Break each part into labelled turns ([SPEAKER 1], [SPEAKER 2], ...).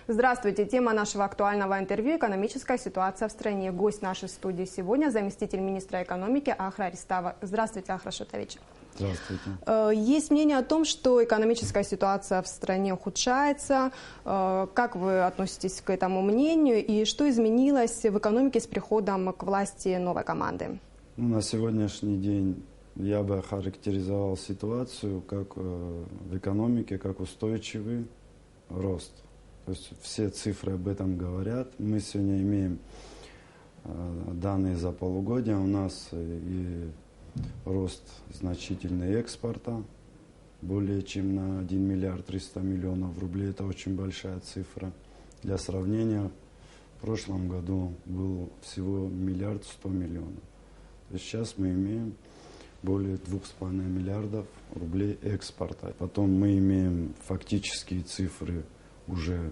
[SPEAKER 1] Здравствуйте. Тема нашего актуального интервью – экономическая ситуация в стране. Гость нашей студии сегодня – заместитель министра экономики Ахра Аристава. Здравствуйте, Ахра Шотович.
[SPEAKER 2] Здравствуйте.
[SPEAKER 1] Есть мнение о том, что экономическая ситуация в стране ухудшается. Как вы относитесь к этому мнению и что изменилось в экономике с приходом к власти новой команды?
[SPEAKER 2] На сегодняшний день я бы охарактеризовал ситуацию как в экономике, как устойчивый рост. То есть все цифры об этом говорят. Мы сегодня имеем данные за полугодие. У нас и рост значительный экспорта, более чем на 1 миллиард 300 миллионов рублей. Это очень большая цифра. Для сравнения, в прошлом году был всего 1 миллиард 100 миллионов. То есть сейчас мы имеем более 2,5 миллиардов рублей экспорта. Потом мы имеем фактические цифры уже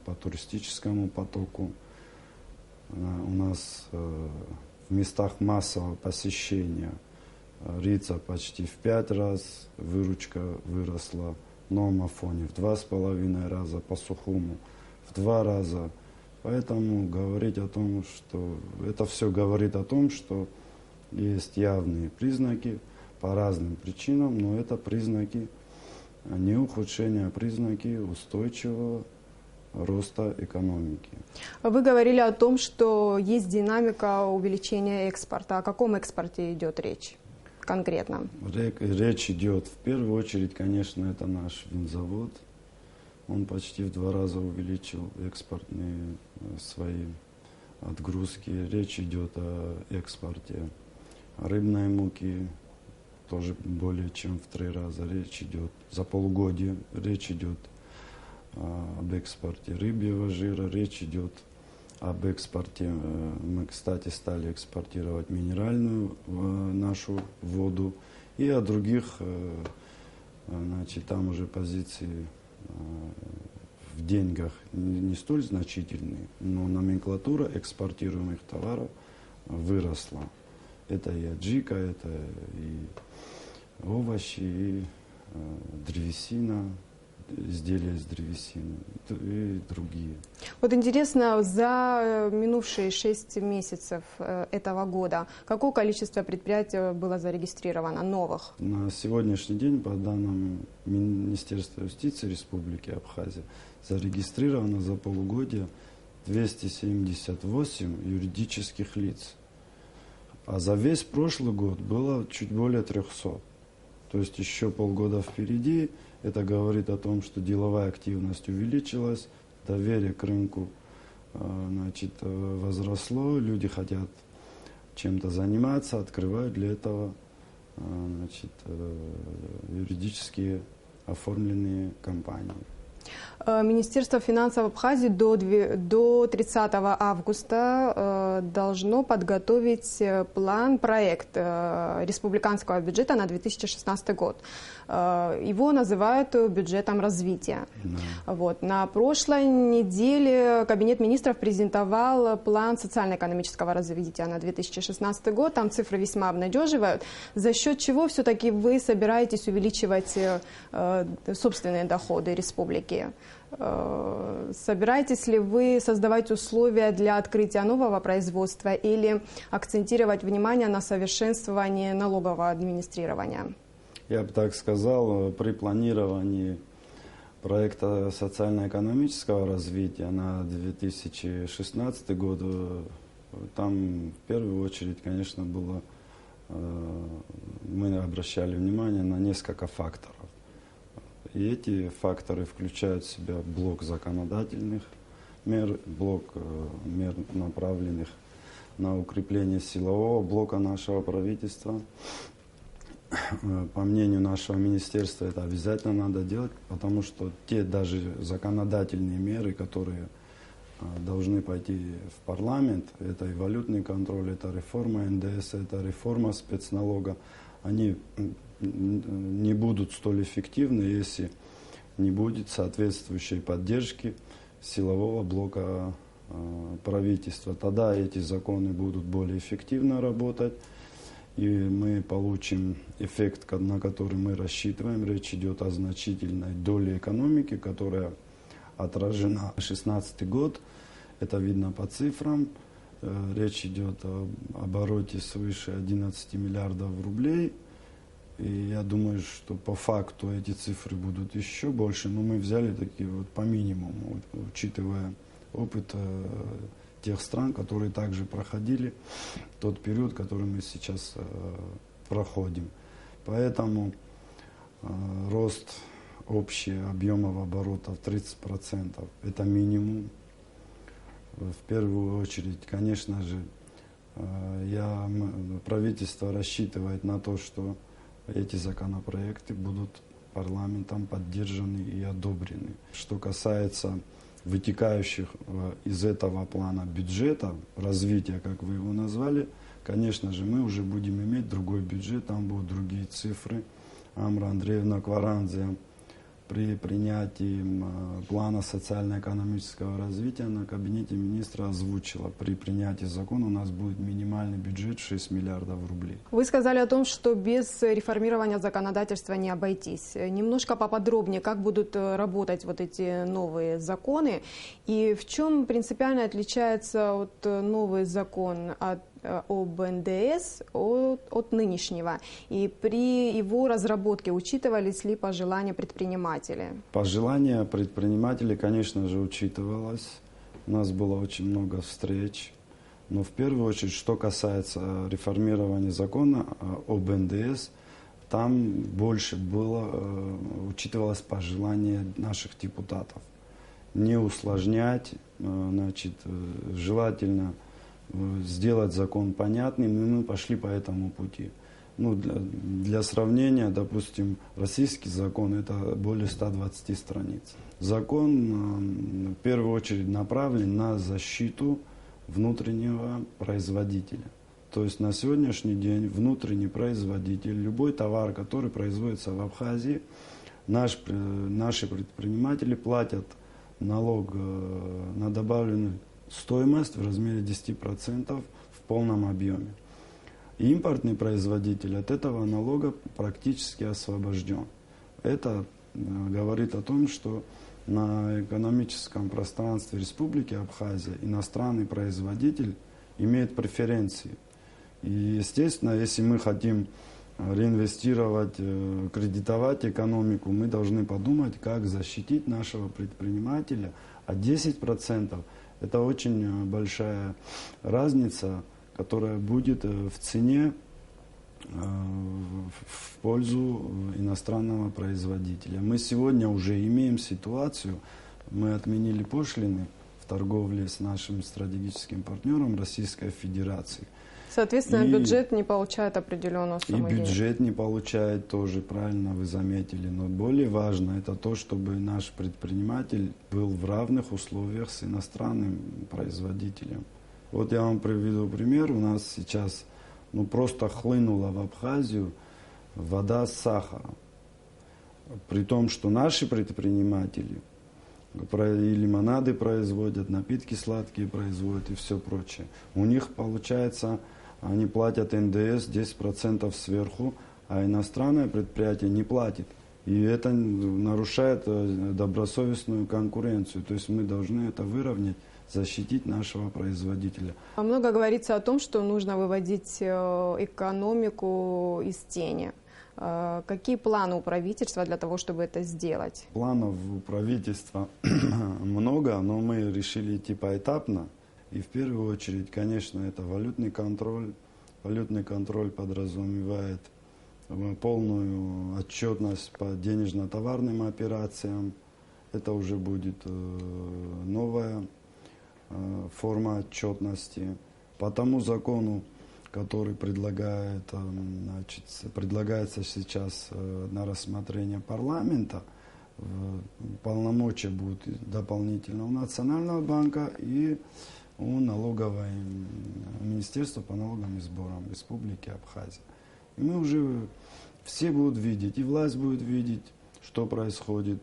[SPEAKER 2] по туристическому потоку. У нас в местах массового посещения Рица почти в 5 раз, выручка выросла на Номафоне в 2,5 раза, по Сухуму в 2 раза. Поэтому говорить о том, что это все говорит о том, что есть явные признаки по разным причинам, но это признаки не ухудшения, а признаки устойчивого роста экономики.
[SPEAKER 1] Вы говорили о том, что есть динамика увеличения экспорта. О каком экспорте идет речь конкретно?
[SPEAKER 2] Речь идет в первую очередь, конечно, это наш винзавод. Он почти в 2 раза увеличил экспортные свои отгрузки. Речь идет о экспорте рыбной муки, тоже более чем в 3 раза. Речь идет за полугодие, речь идет об экспорте рыбьего жира, речь идет об экспорте. Мы, кстати, стали экспортировать минеральную нашу воду и о других, значит, там уже позиции в деньгах не столь значительные, но номенклатура экспортируемых товаров выросла. Это и аджика, это и овощи, и древесина, изделия из древесины и другие.
[SPEAKER 1] Вот интересно, за минувшие 6 месяцев этого года какое количество предприятий было зарегистрировано новых?
[SPEAKER 2] На сегодняшний день, по данным Министерства юстиции Республики Абхазия, зарегистрировано за полугодие 278 юридических лиц. А за весь прошлый год было чуть более 300. То есть еще полгода впереди. Это говорит о том, что деловая активность увеличилась, доверие к рынку, значит, возросло, люди хотят чем-то заниматься, открывают для этого, значит, юридически оформленные компании.
[SPEAKER 1] Министерство финансов Абхазии до 30 августа должно подготовить проект республиканского бюджета на 2016 год. Его называют бюджетом развития. Вот. На прошлой неделе Кабинет министров презентовал план социально-экономического развития на 2016 год. Там цифры весьма обнадеживают. За счет чего все-таки вы собираетесь увеличивать собственные доходы республики? Собираетесь ли вы создавать условия для открытия нового производства или акцентировать внимание на совершенствовании налогового администрирования?
[SPEAKER 2] Я бы так сказал, при планировании проекта социально-экономического развития на 2016 год, там в первую очередь, конечно, мы обращали внимание на несколько факторов. И эти факторы включают в себя блок законодательных мер, блок мер, направленных на укрепление силового блока нашего правительства. По мнению нашего министерства, это обязательно надо делать, потому что те даже законодательные меры, которые должны пойти в парламент, это и валютный контроль, это реформа НДС, это реформа спецналога, они не будут столь эффективны, если не будет соответствующей поддержки силового блока правительства. Тогда эти законы будут более эффективно работать, и мы получим эффект, на который мы рассчитываем. Речь идет о значительной доле экономики, которая отражена. 2016 год, это видно по цифрам. Речь идет об обороте свыше 11 миллиардов рублей. И я думаю, что по факту эти цифры будут еще больше, но мы взяли такие вот по минимуму, учитывая опыт тех стран, которые также проходили тот период, который мы сейчас проходим. Поэтому рост общих объемов оборотов 30% это минимум. В первую очередь, конечно же, правительство рассчитывает на то, что эти законопроекты будут парламентом поддержаны и одобрены. Что касается вытекающих из этого плана бюджета, развития, как вы его назвали, конечно же, мы уже будем иметь другой бюджет, там будут другие цифры. Амра Андреевна Кваранзе при принятии плана социально-экономического развития на кабинете министра озвучила, при принятии закона у нас будет минимальный бюджет 6 миллиардов рублей.
[SPEAKER 1] Вы сказали о том, что без реформирования законодательства не обойтись. Немножко поподробнее, как будут работать вот эти новые законы и в чем принципиально отличается новый закон об НДС от нынешнего. И при его разработке учитывались ли пожелания предпринимателей?
[SPEAKER 2] Пожелания предпринимателей, конечно же, учитывалось. У нас было очень много встреч. Но в первую очередь, что касается реформирования закона об НДС, там больше учитывалось пожелание наших депутатов. Не усложнять, желательно сделать закон понятным, и мы пошли по этому пути. Для сравнения, допустим, российский закон это более 120 страниц. Закон в первую очередь направлен на защиту внутреннего производителя. То есть на сегодняшний день внутренний производитель, любой товар, который производится в Абхазии, наши предприниматели платят налог на добавленную стоимость в размере 10% в полном объеме. Импортный производитель от этого налога практически освобожден. Это говорит о том, что на экономическом пространстве Республики Абхазия иностранный производитель имеет преференции. И, естественно, если мы хотим реинвестировать, кредитовать экономику, мы должны подумать, как защитить нашего предпринимателя. А 10% это очень большая разница, которая будет в цене в пользу иностранного производителя. Мы сегодня уже имеем ситуацию, мы отменили пошлины в торговле с нашим стратегическим партнером Российской Федерации.
[SPEAKER 1] Соответственно, бюджет не получает определенную сумму денег.
[SPEAKER 2] И бюджет не получает тоже, правильно вы заметили. Но более важно это то, чтобы наш предприниматель был в равных условиях с иностранным производителем. Вот я вам приведу пример. У нас сейчас просто хлынула в Абхазию вода с сахаром. При том, что наши предприниматели и лимонады производят, напитки сладкие производят и все прочее. У них получается, они платят НДС 10% сверху, а иностранное предприятие не платит. И это нарушает добросовестную конкуренцию. То есть мы должны это выровнять, защитить нашего производителя.
[SPEAKER 1] Много говорится о том, что нужно выводить экономику из тени. Какие планы у правительства для того, чтобы это сделать?
[SPEAKER 2] Планов у правительства много, но мы решили идти поэтапно. И в первую очередь, конечно, это валютный контроль. Валютный контроль подразумевает полную отчетность по денежно-товарным операциям. Это уже будет новая форма отчетности. По тому закону, который предлагается сейчас на рассмотрение парламента, полномочия будут дополнительно у Национального банка и у налогового министерства по налогам и сборам Республики Абхазия. И мы уже все будут видеть, и власть будет видеть, что происходит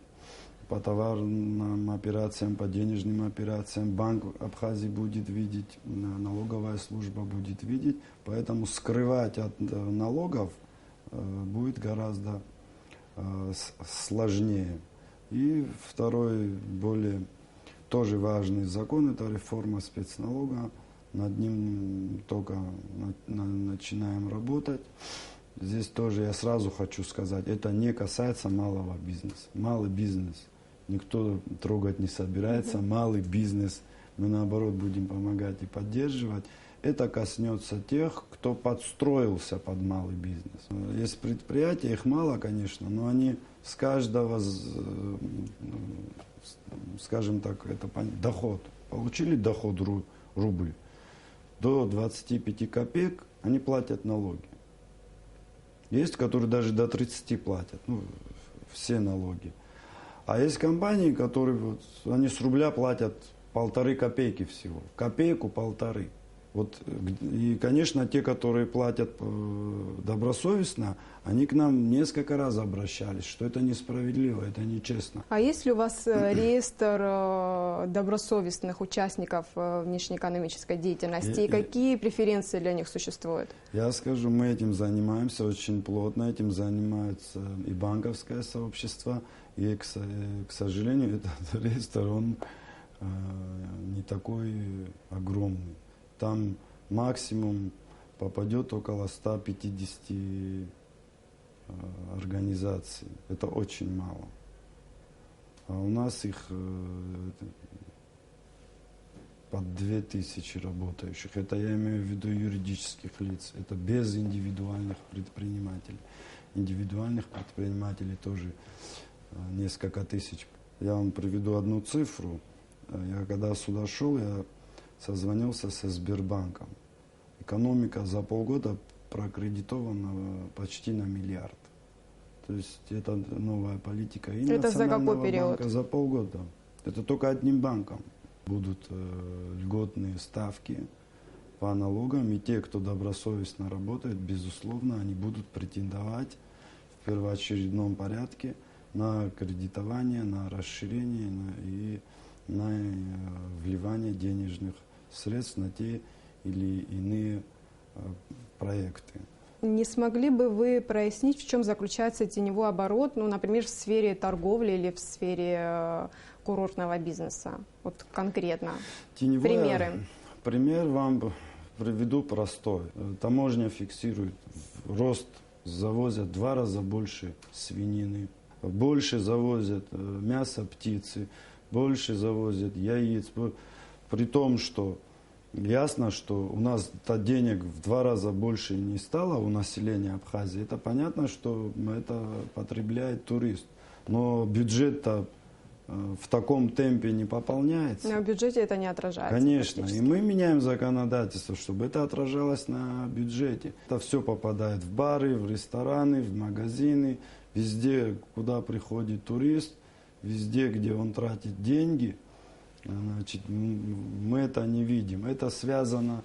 [SPEAKER 2] по товарным операциям, по денежным операциям. Банк Абхазии будет видеть, налоговая служба будет видеть. Поэтому скрывать от налогов будет гораздо сложнее. И второй, более тоже важный закон, это реформа спецналога. Над ним только начинаем работать. Здесь тоже я сразу хочу сказать, это не касается малого бизнеса. Малый бизнес никто трогать не собирается. Малый бизнес мы наоборот будем помогать и поддерживать. Это коснется тех, кто подстроился под малый бизнес. Есть предприятия, их мало, конечно, но они с каждого, скажем так, это доход. Получили доход рубль. До 25 копеек они платят налоги. Есть, которые даже до 30 платят, все налоги. А есть компании, которые они с рубля платят 1,5 копейки всего. Копейку-1,5. И, конечно, те, которые платят добросовестно, они к нам несколько раз обращались, что это несправедливо, это нечестно.
[SPEAKER 1] А есть ли у вас реестр добросовестных участников внешнеэкономической деятельности? И какие преференции для них существуют?
[SPEAKER 2] Я скажу, мы этим занимаемся очень плотно, этим занимается и банковское сообщество, и, к сожалению, этот реестр, он не такой огромный. Там максимум попадет около 150 организаций. Это очень мало. А у нас их под 2000 работающих. Это я имею в виду юридических лиц. Это без индивидуальных предпринимателей. Индивидуальных предпринимателей тоже несколько тысяч. Я вам приведу одну цифру. Я когда сюда шел, я созвонился со Сбербанком. Экономика за полгода прокредитована почти на 1 миллиард. То есть это новая политика. И
[SPEAKER 1] это за какой период?
[SPEAKER 2] Банка за полгода. Это только одним банком. Будут льготные ставки по налогам. И те, кто добросовестно работает, безусловно, они будут претендовать в первоочередном порядке на кредитование, на расширение и на вливание денежных средств на те или иные проекты.
[SPEAKER 1] Не смогли бы вы прояснить, в чем заключается теневой оборот, например, в сфере торговли или в сфере курортного бизнеса? Вот конкретно. Примеры.
[SPEAKER 2] Пример вам приведу простой. Таможня фиксирует рост, завозят в 2 раза больше свинины, больше завозят мяса птицы, больше завозят яиц. При том, что ясно, что у нас денег в 2 раза больше не стало у населения Абхазии. Это понятно, что это потребляет турист. Но бюджет-то в таком темпе не пополняется.
[SPEAKER 1] Но в бюджете это не отражается.
[SPEAKER 2] Конечно. И мы меняем законодательство, чтобы это отражалось на бюджете. Это все попадает в бары, в рестораны, в магазины, везде, куда приходит турист, везде, где он тратит деньги. Значит, мы это не видим. Это связано,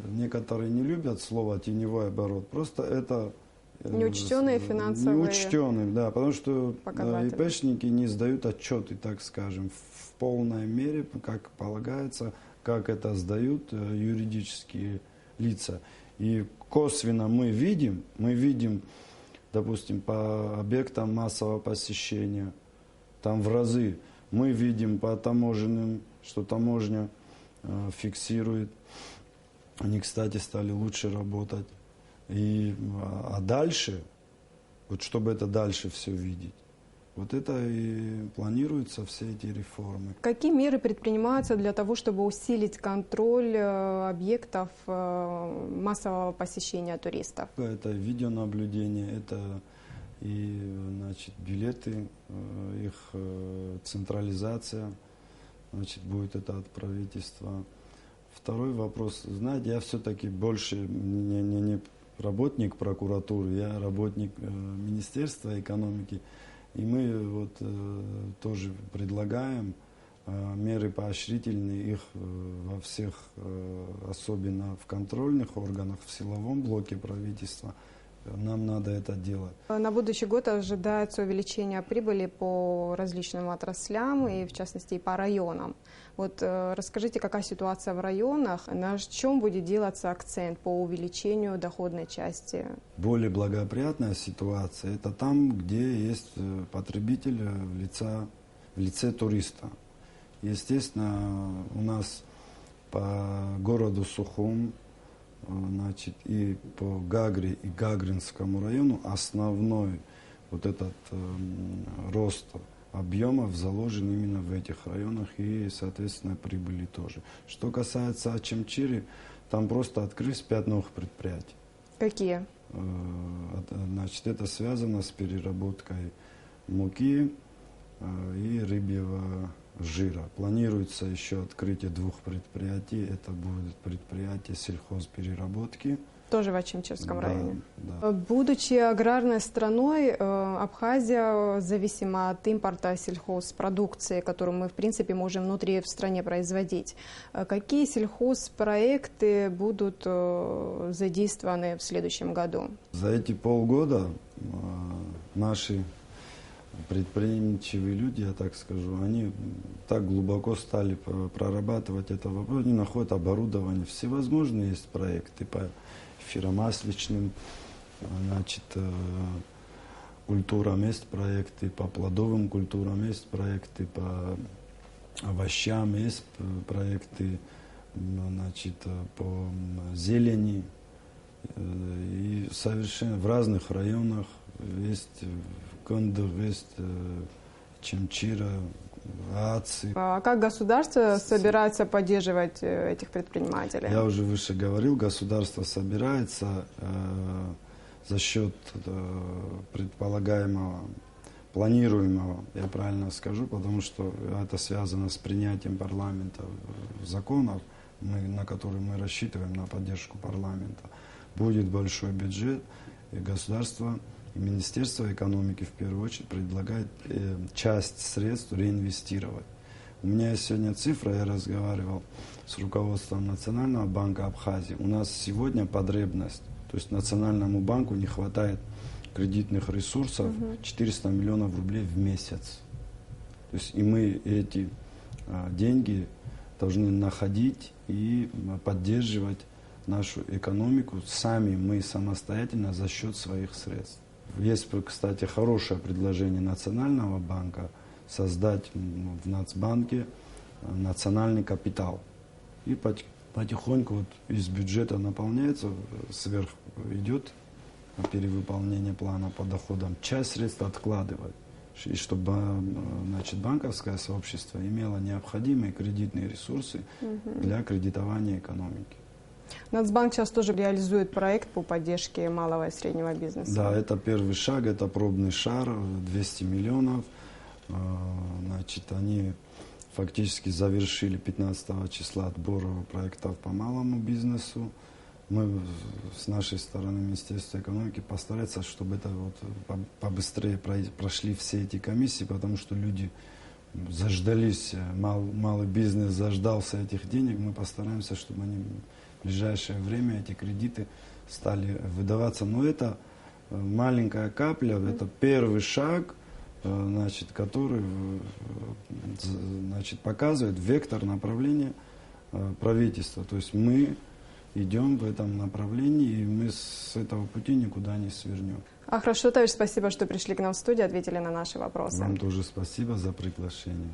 [SPEAKER 2] некоторые не любят слово теневой оборот, просто это
[SPEAKER 1] неучтенные финансовые
[SPEAKER 2] неучтенные, да, потому что
[SPEAKER 1] показатели.
[SPEAKER 2] ИПшники не сдают отчеты, так скажем, в полной мере, как полагается, как это сдают юридические лица. И косвенно мы видим, допустим, по объектам массового посещения, там в разы. Мы видим по таможенным, что таможня фиксирует. Они, кстати, стали лучше работать. А дальше, вот чтобы это дальше все видеть, вот это и планируются все эти реформы.
[SPEAKER 1] Какие меры предпринимаются для того, чтобы усилить контроль объектов массового посещения туристов?
[SPEAKER 2] Это видеонаблюдение, это и, значит, билеты, их централизация, значит, будет это от правительства. Второй вопрос. Знаете, я все-таки больше не работник прокуратуры, я работник Министерства экономики. И мы вот тоже предлагаем меры поощрительные, их во всех, особенно в контрольных органах, в силовом блоке правительства, Нам надо это делать.
[SPEAKER 1] На будущий год ожидается увеличение прибыли по различным отраслям и, в частности, и по районам. Вот расскажите, какая ситуация в районах, на чем будет делаться акцент по увеличению доходной части?
[SPEAKER 2] Более благоприятная ситуация – это там, где есть потребитель в лице туриста. Естественно, у нас по городу Сухум, значит, и по Гагре и Гагринскому району основной вот этот рост объемов заложен именно в этих районах и, соответственно, прибыли тоже. Что касается Ачамчири, там просто открылись 5 новых предприятий.
[SPEAKER 1] Какие?
[SPEAKER 2] Значит, это связано с переработкой муки и рыбьего жира. Планируется еще открытие 2 предприятий. Это будет предприятие сельхозпереработки.
[SPEAKER 1] Тоже в Ачимчирском районе.
[SPEAKER 2] Да.
[SPEAKER 1] Будучи аграрной страной, Абхазия зависима от импорта сельхозпродукции, которую мы, в принципе, можем внутри в стране производить. Какие сельхозпроекты будут задействованы в следующем году?
[SPEAKER 2] За эти полгода наши предприимчивые люди, я так скажу, они так глубоко стали прорабатывать этот вопрос, они находят оборудование, всевозможные есть проекты по эфиромасличным, значит, культурам есть проекты, по плодовым культурам есть проекты, по овощам есть проекты, значит, по зелени, и совершенно в разных районах есть Кондур, есть Чамчира, Аци.
[SPEAKER 1] А как государство собирается поддерживать этих предпринимателей?
[SPEAKER 2] Я уже выше говорил, государство собирается за счет предполагаемого, планируемого, я правильно скажу, потому что это связано с принятием парламента законов, на которые мы рассчитываем на поддержку парламента. Будет большой бюджет, и государство и Министерство экономики в первую очередь предлагает часть средств реинвестировать. У меня есть сегодня цифра, я разговаривал с руководством Национального банка Абхазии. У нас сегодня потребность, то есть Национальному банку не хватает кредитных ресурсов 400 миллионов рублей в месяц. То есть и мы эти деньги должны находить и поддерживать нашу экономику сами, мы самостоятельно за счет своих средств. Есть, кстати, хорошее предложение Национального банка создать в Нацбанке национальный капитал. И потихоньку вот из бюджета наполняется, сверх идет перевыполнение плана по доходам, часть средств откладывать. И чтобы, значит, банковское сообщество имело необходимые кредитные ресурсы для кредитования экономики.
[SPEAKER 1] Нацбанк сейчас тоже реализует проект по поддержке малого и среднего бизнеса.
[SPEAKER 2] Да, это первый шаг, это пробный шар, 200 миллионов. Значит, они фактически завершили 15 числа отбор проектов по малому бизнесу. Мы с нашей стороны, Министерства экономики, постараться, чтобы это вот побыстрее прошли все эти комиссии, потому что люди заждались, малый бизнес заждался этих денег. Мы постараемся, чтобы они в ближайшее время эти кредиты стали выдаваться. Но это маленькая капля, это первый шаг, значит, который, значит, показывает вектор направления правительства. То есть мы идем в этом направлении, и мы с этого пути никуда не свернем.
[SPEAKER 1] Ахраш Шотович, спасибо, что пришли к нам в студию, ответили на наши вопросы.
[SPEAKER 2] Вам тоже спасибо за приглашение.